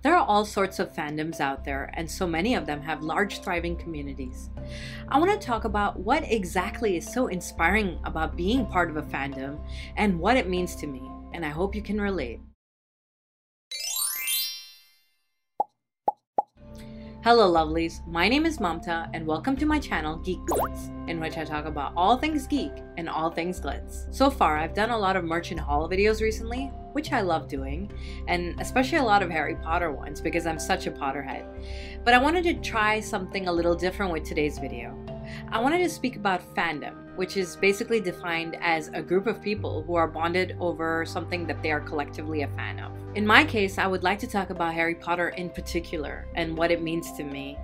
There are all sorts of fandoms out there, and so many of them have large, thriving communities. I want to talk about what exactly is so inspiring about being part of a fandom and what it means to me, and I hope you can relate. Hello lovelies, my name is Mamta and welcome to my channel GeekGlitz, in which I talk about all things geek and all things glitz. So far I've done a lot of merch and haul videos recently, which I love doing, and especially a lot of Harry Potter ones because I'm such a Potterhead. But I wanted to try something a little different with today's video. I wanted to speak about fandom, which is basically defined as a group of people who are bonded over something that they are collectively a fan of. In my case, I would like to talk about Harry Potter in particular and what it means to me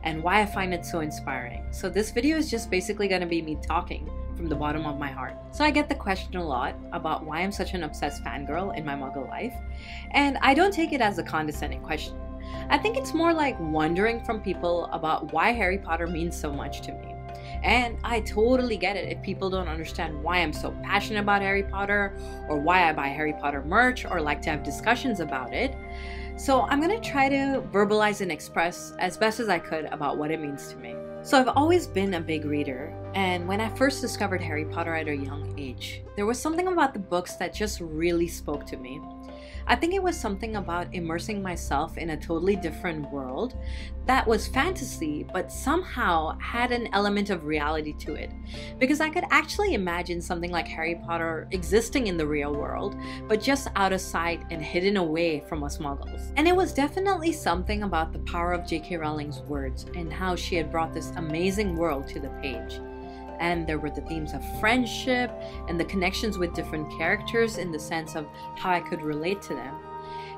and why I find it so inspiring. So this video is just basically going to be me talking from the bottom of my heart. So I get the question a lot about why I'm such an obsessed fangirl in my muggle life, and I don't take it as a condescending question. I think it's more like wondering from people about why Harry Potter means so much to me. And I totally get it if people don't understand why I'm so passionate about Harry Potter, or why I buy Harry Potter merch, or like to have discussions about it. So I'm gonna try to verbalize and express as best as I could about what it means to me. So I've always been a big reader, and when I first discovered Harry Potter at a young age, there was something about the books that just really spoke to me. I think it was something about immersing myself in a totally different world that was fantasy, but somehow had an element of reality to it. Because I could actually imagine something like Harry Potter existing in the real world, but just out of sight and hidden away from us muggles. And it was definitely something about the power of J.K. Rowling's words and how she had brought this amazing world to the page. And there were the themes of friendship and the connections with different characters in the sense of how I could relate to them.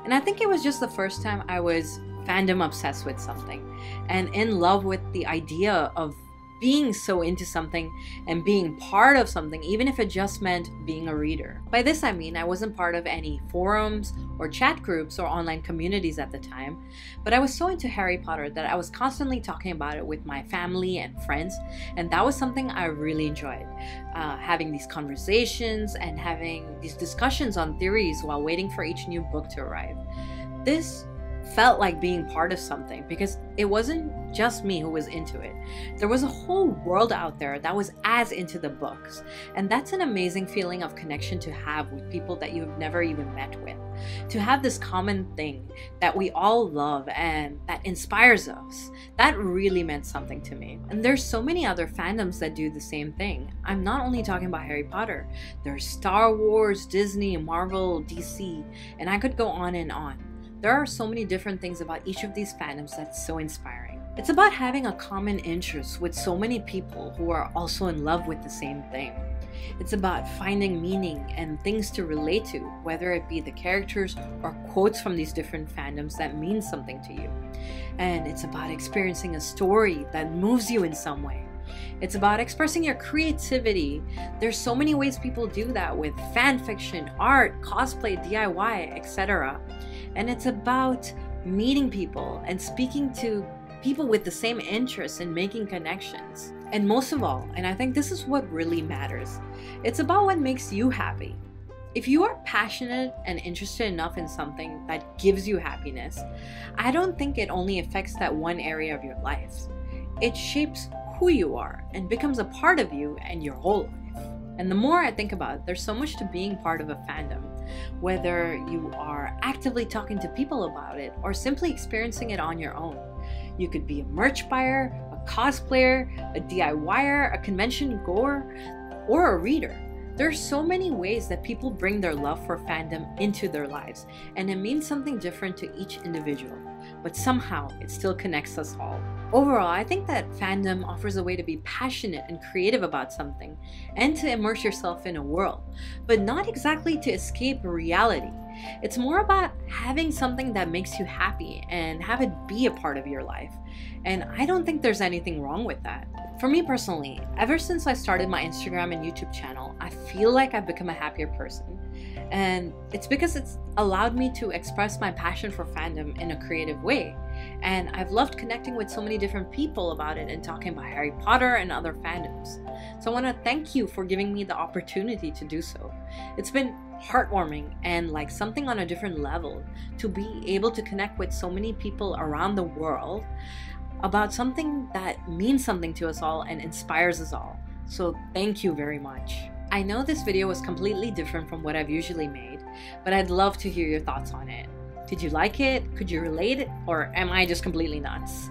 And I think it was just the first time I was fandom obsessed with something and in love with the idea of being so into something and being part of something, even if it just meant being a reader. By this I mean I wasn't part of any forums or chat groups or online communities at the time, but I was so into Harry Potter that I was constantly talking about it with my family and friends, and that was something I really enjoyed. Having these conversations and having these discussions on theories while waiting for each new book to arrive. This felt like being part of something because it wasn't just me who was into it. There was a whole world out there that was as into the books, and that's an amazing feeling of connection to have with people that you've never even met with. To have this common thing that we all love and that inspires us, that really meant something to me. And there's so many other fandoms that do the same thing. I'm not only talking about Harry Potter. There's Star Wars, Disney, Marvel, DC, and I could go on and on. There are so many different things about each of these fandoms that's so inspiring. It's about having a common interest with so many people who are also in love with the same thing. It's about finding meaning and things to relate to, whether it be the characters or quotes from these different fandoms that mean something to you. And it's about experiencing a story that moves you in some way. It's about expressing your creativity. There's so many ways people do that with fan fiction, art, cosplay, DIY, etc. And it's about meeting people and speaking to people with the same interests and making connections. And most of all, and I think this is what really matters, it's about what makes you happy. If you are passionate and interested enough in something that gives you happiness, I don't think it only affects that one area of your life. It shapes who you are and becomes a part of you and your whole life. And the more I think about it, there's so much to being part of a fandom. Whether you are actively talking to people about it or simply experiencing it on your own. You could be a merch buyer, a cosplayer, a DIYer, a convention goer, or a reader. There are so many ways that people bring their love for fandom into their lives, and it means something different to each individual, but somehow it still connects us all. Overall, I think that fandom offers a way to be passionate and creative about something and to immerse yourself in a world, but not exactly to escape reality. It's more about having something that makes you happy and have it be a part of your life. And I don't think there's anything wrong with that. For me personally, ever since I started my Instagram and YouTube channel, I feel like I've become a happier person. And it's because it's allowed me to express my passion for fandom in a creative way. and I've loved connecting with so many different people about it and talking about Harry Potter and other fandoms. So I want to thank you for giving me the opportunity to do so. It's been heartwarming and like something on a different level to be able to connect with so many people around the world about something that means something to us all and inspires us all. So thank you very much. I know this video was completely different from what I've usually made, but I'd love to hear your thoughts on it. Did you like it? Could you relate? Or am I just completely nuts?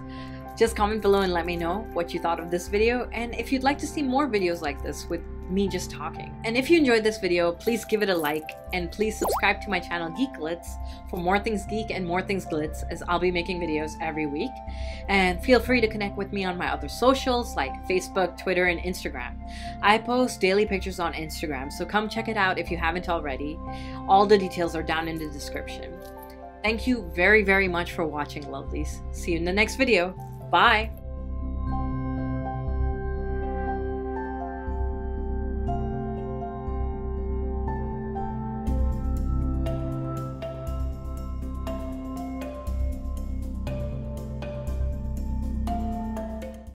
Just comment below and let me know what you thought of this video, and if you'd like to see more videos like this with me just talking. And if you enjoyed this video, please give it a like, and please subscribe to my channel GeekGlitz for more things geek and more things glitz, as I'll be making videos every week. And feel free to connect with me on my other socials like Facebook, Twitter, and Instagram. I post daily pictures on Instagram, so come check it out if you haven't already. All the details are down in the description. Thank you very, very much for watching, lovelies. See you in the next video. Bye!